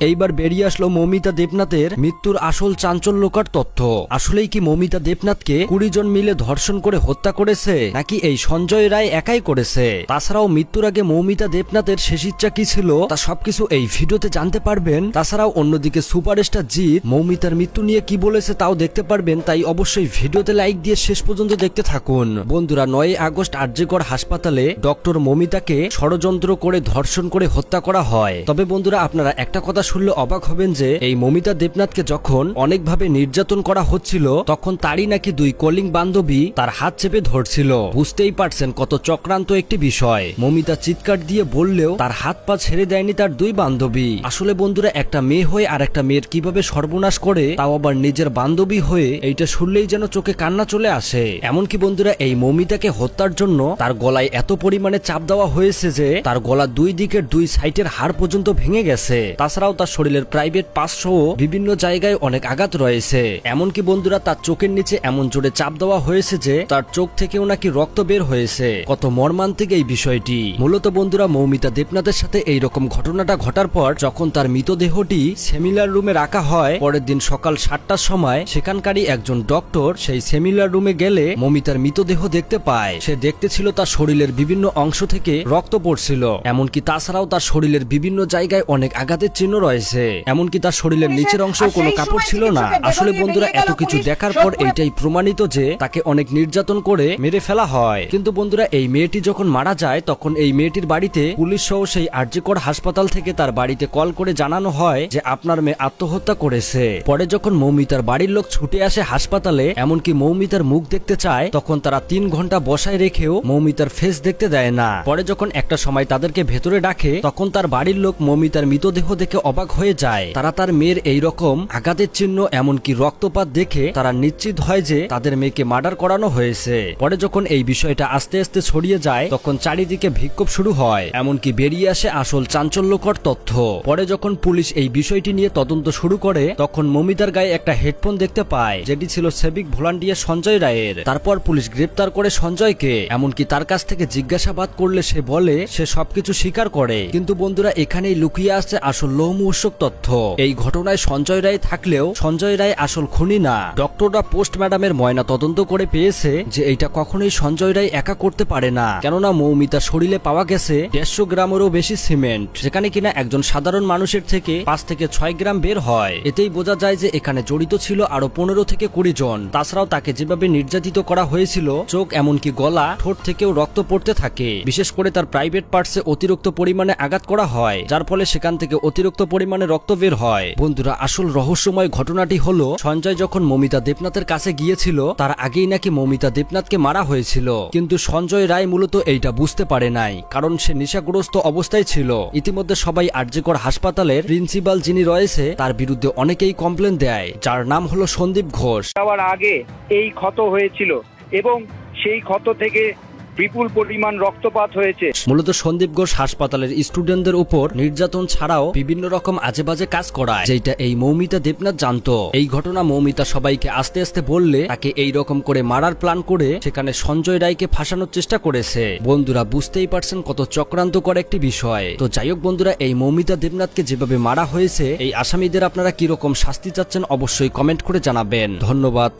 এইবার বেরিয়ে আসলো মৌমিতা দেবনাথের মৃত্যুর আসল চাঞ্চল্যকর তথ্য। আসলেই কি মৌমিতা দেবনাথকে 20 জন মিলে ধর্ষণ করে হত্যা করেছে, নাকি এই সঞ্জয় রায় একাই করেছে? তাছাড়াও মৃত্যুর আগে মৌমিতা দেবনাথের শেষ ইচ্ছা কি ছিল তা সবকিছু এই ভিডিওতে জানতে পারবেন। তাছাড়াও অন্যদিকে সুপারস্টার জিৎ মৌমিতার মৃত্যু নিয়ে কি বলেছে তাও দেখতে পারবেন। তাই অবশ্যই ভিডিওতে লাইক দিয়ে শেষ পর্যন্ত দেখতে থাকুন। বন্ধুরা, 9 আগস্ট আরজিকর হাসপাতালে ডক্টর মৌমিতাকে ষড়যন্ত্র করে ধর্ষণ করে হত্যা করা হয়। তবে বন্ধুরা, আপনারা একটা কথা শুনলে অবাক হবেন যে এই মৌমিতা দেবনাথকে যখন অনেকভাবে নির্যাতন করা হচ্ছিল তখন তারই নাকি 2 কলিং বান্ধবী তার হাত চেপে ধরছিল। বুঝতেই পারছেন কত চক্রান্ত একটি বিষয়। মৌমিতা চিৎকার দিয়ে বললেও তার হাত পা ছেড়ে দেয়নি তার 2 বান্ধবী। আসলে বন্ধুরা, একটা মেয়ে হয়ে আর একটা মেয়ের কিভাবে সর্বনাশ করে, তাও আবার নিজের বান্ধবী হয়ে, এইটা শুনলেই যেন চোখে কান্না চলে আসে। এমনকি বন্ধুরা, এই মৌমিতাকে হত্যার জন্য তার গলায় এত পরিমাণে চাপ দেওয়া হয়েছে যে তার গলা 2 দিকের 2 সাইডের হাড় পর্যন্ত ভেঙে গেছে। তাছাড়াও তার শরীরের প্রাইভেট পার্ট সহ বিভিন্ন জায়গায় অনেক আঘাত রয়েছে। এমনকি বন্ধুরা, তার চোখের নিচে এমন জোরে চাপ দেওয়া হয়েছে যে তার চোখ থেকেও নাকি রক্ত বের হয়েছে। কত মর্মান্তিক এই বিষয়টি। মূলত বন্ধুরা, মৌমিতা দেবনাথের সাথে এইরকম ঘটনাটা ঘটার পর যখন তার মৃতদেহটি সেমিনার রুমে রাখা হয়, পরের দিন সকাল 7টার সময় সেখানকারই একজন ডক্টর সেই সেমিনার রুমে গেলে মৌমিতার মৃতদেহ দেখতে পায়। সে দেখতে ছিল তার শরীরের বিভিন্ন অংশ থেকে রক্ত পড়ছিল। এমনকি তাছাড়াও তার শরীরের বিভিন্ন জায়গায় অনেক আঘাতের চিহ্ন রয়েছে। এমনকি তার শরীরের নিচের অংশেও কোনো কাপড় ছিল না। আসলে বন্ধুরা, এত কিছু দেখার পর এইটাই প্রমাণিত যে তাকে অনেক নির্যাতন করে মেরে ফেলা হয়। কিন্তু বন্ধুরা, এই মেয়েটি যখন মারা যায় তখন এই মেয়েটির বাড়িতে পুলিশ সহ সেই আরজিকর হাসপাতাল থেকে তার বাড়িতে কল করে জানানো হয় যে আপনার মেয়ে আত্মহত্যা করেছে। পরে যখন মৌমিতার বাড়ির লোক ছুটে আসে হাসপাতালে, এমনকি মৌমিতার মুখ দেখতে চায়, তখন তারা 3 ঘন্টা বসায় রেখেও মৌমিতার ফেস দেখতে দেয় না। পরে যখন একটা সময় তাদেরকে ভেতরে ডাকে তখন তার বাড়ির লোক মৌমিতার মৃতদেহ দেখে অবাক হয়ে যায়। তারা তার মেয়ের এই রকম আঘাতের চিহ্ন এমনকি রক্তপাত দেখে তারা নিশ্চিত হয় যে তাদের মেয়েকে মার্ডার করানো হয়েছে। পরে যখন এই বিষয়টা আস্তে আস্তে ছড়িয়ে যায় তখন চারিদিকে বিক্ষোভ শুরু হয়। এমনকি বেরিয়ে আসে আসল চাঞ্চল্যকর তথ্য। পরে যখন পুলিশ এই বিষয়টি নিয়ে তদন্ত শুরু করে তখন মৌমিতার গায়ে একটা হেডফোন দেখতে পায়, যেটি ছিল সিভিক ভলান্টিয়ার সঞ্জয় রায়ের। তারপর পুলিশ গ্রেপ্তার করে সঞ্জয়কে। এমনকি তার কাছ থেকে জিজ্ঞাসাবাদ করলে সে বলে সে সবকিছু স্বীকার করে। কিন্তু বন্ধুরা, এখানেই লুকিয়ে আছে আসল লোমহর্ষক তথ্য। এই ঘটনায় সঞ্জয় রায় থাকলেও সঞ্জয় রায় আসল খুনি না। ডক্টররা পোস্ট ম্যাডামের ময়না তদন্ত করে পেয়েছে যে এইটা কখনোই সঞ্জয় রায় একা করতে পারে না। কেননা মৌমিতার শরীরে পাওয়া গেছে 150 গ্রামেরও বেশি সিমেন্ট, যেখানে কিনা একজন সাধারণ মানুষের থেকে 5 থেকে 6 গ্রাম বের হয়। এতেই বোঝা যায় যে এখানে জড়িত ছিল আরো 15 থেকে 20 জন। তাছাড়াও তাকে যেভাবে নির্যাতিত করা হয়েছিল, চোখ এমনকি গলা, ঠোঁট থেকেও রক্ত পড়তে থাকে। বিশেষ করে তার প্রাইভেট পার্টসে অতিরিক্ত পরিমাণে আঘাত করা হয়, যার ফলে সেখান থেকে অতিরিক্ত পরিমাণে রক্ত বের হয়। বন্ধুরা, আসল রহস্যময় ঘটনাটি হলো সঞ্জয় যখন মৌমিতা দেবনাথের কাছে গিয়েছিল তার আগেই নাকি মৌমিতা দেবনাথকে মারা হয়েছিল। কিন্তু সঞ্জয় রায় মূলত এইটা বুঝতে পারে নাই, কারণ সে নেশাগ্রস্ত অবস্থায় ছিল। ইতিমধ্যে সবাই আরজিকর হাসপাতালের প্রিন্সিপাল যিনি রয়েছে তার বিরুদ্ধে অনেকেই কমপ্লেন দেয়, যার নাম হলো সন্দীপ ঘোষ। যাওয়ার আগে এই ক্ষত হয়েছিল এবং সেই ক্ষত থেকে বিপুল পরিমাণ রক্তপাত হয়েছে। মূলত সন্দীপ ঘোষ হাসপাতালের স্টুডেন্টদের উপর নির্যাতন ছাড়াও বিভিন্ন রকম আজেবাজে কাজ করায়, যেটা এই মৌমিতা দেবনাথ জানতো। এই ঘটনা মৌমিতা সবাইকে আস্তে আস্তে বললে তাকে এই রকম করে মারার প্ল্যান করে সেখানে সঞ্জয় রায়কে ফাঁসানোর চেষ্টা করেছে। বন্ধুরা, বুঝতেই পারছেন কত চক্রান্তকর একটি বিষয়। তো যাই হোক বন্ধুরা, এই মৌমিতা দেবনাথকে যেভাবে মারা হয়েছে এই আসামিদের আপনারা কিরকম শাস্তি চাচ্ছেন অবশ্যই কমেন্ট করে জানাবেন। ধন্যবাদ।